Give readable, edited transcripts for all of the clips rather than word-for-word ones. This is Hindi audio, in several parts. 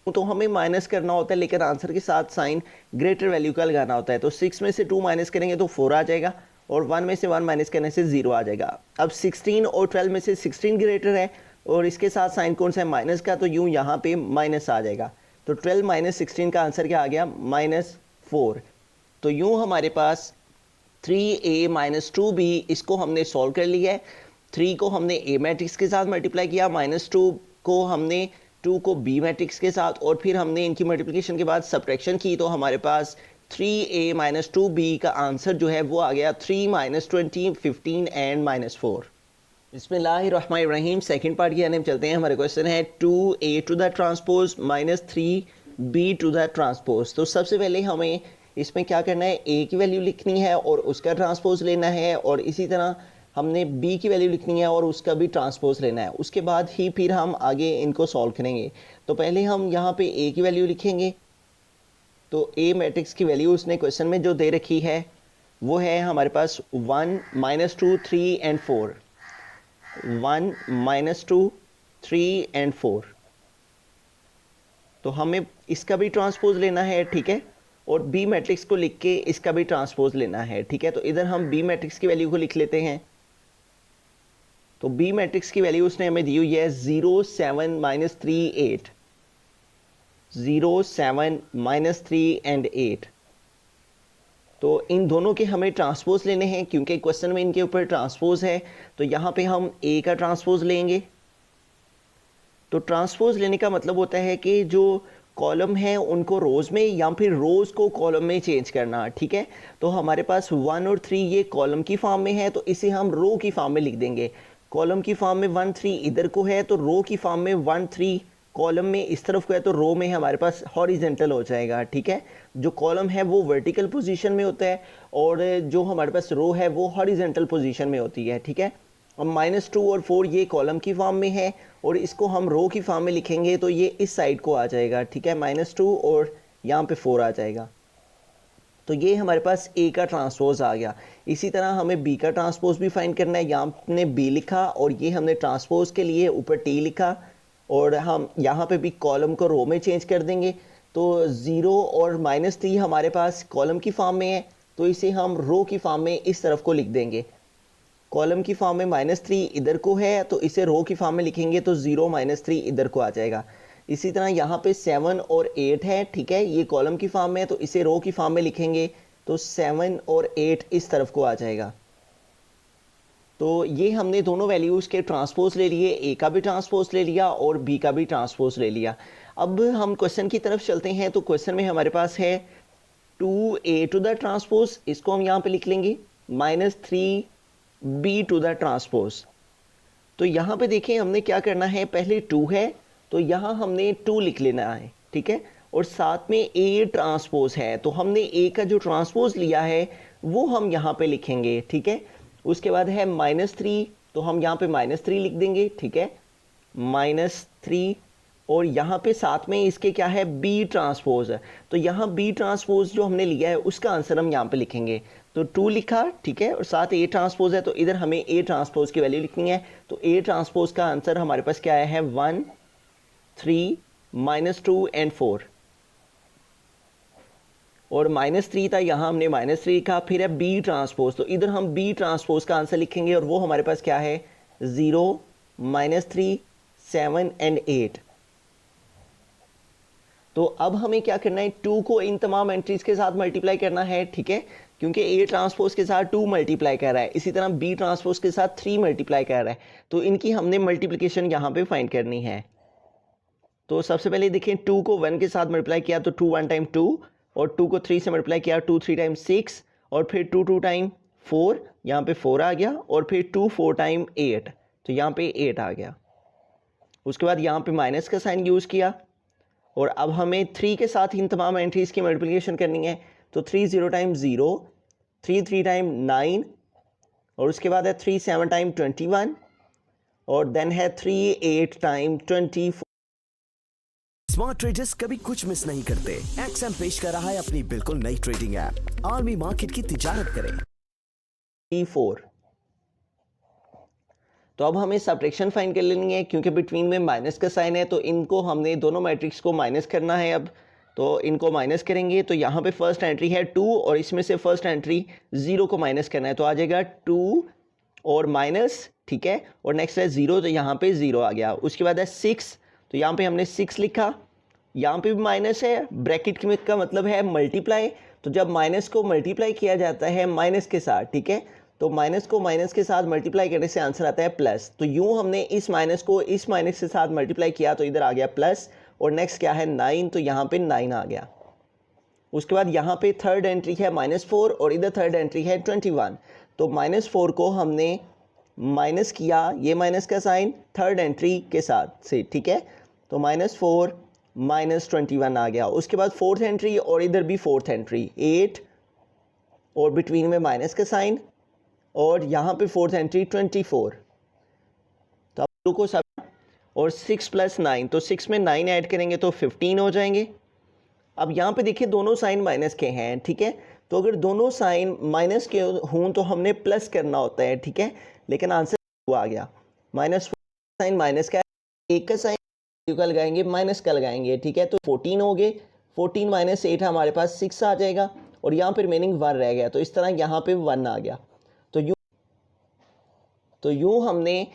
तो हमें माइनस करना होता है, लेकिन आंसर के साथ साइन ग्रेटर वैल्यू का लगाना होता है। तो 6 में से 2 माइनस करेंगे तो 4 आ जाएगा, और 1 में से 1 माइनस करने से 0 आ जाएगा। अब 16 और 12 में से 16 ग्रेटर है, और इसके साथ साइन कौन सा है, माइनस का, तो यूँ यहाँ पे माइनस आ जाएगा। तो 12 माइनस 16 का आंसर क्या आ गया, -4। तो यूँ हमारे पास 3a माइनस 2b, इसको हमने सॉल्व कर लिया है। 3 को हमने a मैट्रिक्स के साथ मल्टीप्लाई किया, -2 को हमने 2 को b मैट्रिक्स के साथ, और फिर हमने इनकी मल्टीप्लिकेशन के बाद सब्ट्रैक्शन की, तो हमारे पास 3a माइनस 2b का आंसर जो है वो आ गया 3 माइनस 20 15 एंड -4। बिस्मिल्लाहिर्रहमानिर्रहीम। सेकंड पार्ट की आने में चलते हैं। हमारे क्वेश्चन है 2a to the transpose minus 3b to the transpose. तो सबसे पहले हमें इसमें क्या करना है, a की वैल्यू लिखनी है और उसका ट्रांसपोज लेना है, और इसी तरह हमने b की वैल्यू लिखनी है और उसका भी ट्रांसपोज लेना है। उसके बाद ही फिर हम आगे इनको सॉल्व करेंगे। तो पहले हम यहाँ पे a की वैल्यू लिखेंगे। तो a मैट्रिक्स की वैल्यू उसने क्वेश्चन में जो दे रखी है वो है हमारे पास 1 -2 3 एंड 4। 1 -2 3 एंड 4। तो हमें इसका भी ट्रांसपोज लेना है, ठीक है, और बी मैट्रिक्स को लिख के इसका भी ट्रांसपोज लेना है, ठीक है। तो इधर हम बी मैट्रिक्स की वैल्यू को लिख लेते हैं। तो बी मैट्रिक्स की वैल्यू उसने हमें दी हुई है 0 7 -3 8। 0 7 -3 एंड 8। तो इन दोनों के हमें ट्रांसपोज लेने हैं, क्योंकि क्वेश्चन में इनके ऊपर ट्रांसपोज है। तो यहाँ पे हम ए का ट्रांसपोज लेंगे। तो ट्रांसपोज लेने का मतलब होता है कि जो कॉलम है उनको रोज़ में या फिर रोज़ को कॉलम में चेंज करना, ठीक है। तो हमारे पास 1 और 3 ये कॉलम की फॉर्म में है, तो इसे हम रो की फॉर्म में लिख देंगे। कॉलम की फॉर्म में 1 3 इधर को है, तो रो की फॉर्म में 1 3 कॉलम में इस तरफ को है, तो रो में हमारे पास हॉरिजेंटल हो जाएगा, ठीक है। जो कॉलम है वो वर्टिकल पोजीशन में होता है, और जो हमारे पास रो है वो हॉरिजेंटल पोजीशन में होती है, ठीक है। अब -2 और 4 ये कॉलम की फॉर्म में है, और इसको हम रो की फॉर्म में लिखेंगे तो ये इस साइड को आ जाएगा, ठीक है। -2 और यहाँ पे 4 आ जाएगा। तो ये हमारे पास ए का ट्रांसपोज आ गया। इसी तरह हमें बी का ट्रांसपोज भी फाइंड करना है। यहाँ हमने बी लिखा और ये हमने ट्रांसपोज के लिए ऊपर टी लिखा, और हम यहाँ पे भी कॉलम को रो में चेंज कर देंगे। तो 0 और -3 हमारे पास कॉलम की फॉर्म में है, तो इसे हम रो की फॉर्म में इस तरफ को लिख देंगे। कॉलम की फॉर्म में -3 इधर को है, तो इसे रो की फॉर्म में लिखेंगे, तो 0 -3 इधर को आ जाएगा। इसी तरह यहाँ पे 7 और 8 है, ठीक है, ये कॉलम की फॉर्म में है, तो इसे रो की फॉर्म में लिखेंगे, तो 7 और 8 इस तरफ को आ जाएगा। तो ये हमने दोनों वैल्यूज़ के ट्रांसपोज ले लिए, ए का भी ट्रांसपोज ले लिया और बी का भी ट्रांसपोज ले लिया। अब हम क्वेश्चन की तरफ चलते हैं। तो क्वेश्चन में हमारे पास है 2a टू द ट्रांसपोज, इसको हम यहाँ पे लिख लेंगे, -3b टू द ट्रांसपोज। तो यहाँ पे देखें हमने क्या करना है, पहले 2 है तो यहाँ हमने 2 लिख लेना है, ठीक है, और साथ में a ट्रांसपोज है, तो हमने a का जो ट्रांसपोज लिया है वो हम यहाँ पे लिखेंगे, ठीक है। उसके बाद है -3, तो हम यहाँ पे -3 लिख देंगे, ठीक है, -3, और यहाँ पे साथ में इसके क्या है, b ट्रांसपोज है, तो यहाँ b ट्रांसपोज जो हमने लिया है उसका आंसर हम यहाँ पे लिखेंगे। तो 2 लिखा, ठीक है, और साथ a ट्रांसपोज है, तो इधर हमें a ट्रांसपोज की वैल्यू लिखनी है। तो a ट्रांसपोज का आंसर हमारे पास क्या आया है, 1 3 -2 एंड 4, और -3 था, यहाँ हमने -3 लिखा। फिर है b ट्रांसपोज, तो इधर हम b ट्रांसपोज का आंसर लिखेंगे, और वो हमारे पास क्या है, 0 -3 7 एंड 8। तो अब हमें क्या करना है, 2 को इन तमाम एंट्रीज के साथ मल्टीप्लाई करना है, ठीक है, क्योंकि a ट्रांसपोज के साथ 2 मल्टीप्लाई कर रहा है, इसी तरह b ट्रांसपोज के साथ 3 मल्टीप्लाई कर रहा है, तो इनकी हमने मल्टीप्लिकेशन यहाँ पे फाइंड करनी है। तो सबसे पहले देखें, 2 को 1 के साथ मल्टीप्लाई किया तो 2 1 टाइम 2, और 2 को 3 से मल्टीप्लाई किया 2 3 टाइम 6, और फिर 2 2 टाइम 4, यहाँ पे 4 आ गया, और फिर 2 4 टाइम 8, तो यहाँ पे 8 आ गया। उसके बाद यहाँ पे माइनस का साइन यूज़ किया, और अब हमें 3 के साथ इन तमाम एंट्रीज की मल्टीप्लिकेशन करनी है। तो 3 0 टाइम 0, 3 3 टाइम 9, और उसके बाद है 3 7 टाइम 21, और देन है 3 8 टाइम 24। स्मार्ट ट्रेडर्स कभी कुछ मिस नहीं करते। एक्सएम पेश कर रहा है अपनी बिल्कुल नई ट्रेडिंग ऐप आर्मी मार्केट की तिजारत करें। 4। तो अब हमें सब्ट्रैक्शन फाइंड कर लेनी है, क्योंकि बिटवीन में माइनस का साइन है, तो इनको हमने दोनों मैट्रिक्स को माइनस करना है। अब तो इनको माइनस करेंगे तो यहाँ पे फर्स्ट एंट्री है 2 और इसमें से फर्स्ट एंट्री 0 को माइनस करना है, तो आ जाएगा 2 और माइनस, ठीक है, और नेक्स्ट है 0, तो यहाँ पे 0 आ गया। उसके बाद है 6, तो यहाँ पे हमने 6 लिखा, यहाँ पे भी माइनस है, ब्रैकेट में का मतलब है मल्टीप्लाई, तो जब माइनस को मल्टीप्लाई किया जाता है माइनस के साथ, ठीक है, तो माइनस को माइनस के साथ मल्टीप्लाई करने से आंसर आता है प्लस। तो यूँ हमने इस माइनस को इस माइनस के साथ मल्टीप्लाई किया तो इधर आ गया प्लस, और नेक्स्ट क्या है 9, तो यहाँ पे 9 आ गया। उसके बाद यहाँ पे थर्ड एंट्री है -4 और इधर थर्ड एंट्री है 21, तो -4 को हमने माइनस किया, ये माइनस का साइन थर्ड एंट्री के साथ से, ठीक है, तो -4 -21 आ गया। उसके बाद फोर्थ एंट्री और इधर भी फोर्थ एंट्री 8 और बिटवीन में माइनस का साइन, और यहाँ पे फोर्थ एंट्री 24, तो अब रुको सब, और 6 + 9, तो 6 में 9 ऐड करेंगे तो 15 हो जाएंगे। अब यहाँ पे देखिए दोनों साइन माइनस के हैं, ठीक है, तो अगर दोनों साइन माइनस के हों तो हमने प्लस करना होता है, ठीक है, लेकिन आंसर वो आ गया माइनस साइन माइनस का, एक का साइन का लगाएंगे माइनस का लगाएंगे, ठीक है, तो 14 हो गए, 14 - 8 हमारे पास 6 आ जाएगा, और यहाँ पे रिमेनिंग 1 रह गया, तो इस तरह यहाँ पे 1 आ गया। तो यूँ हमने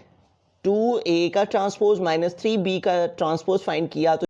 2a का ट्रांसपोज -3b का ट्रांसपोज फाइंड किया, तो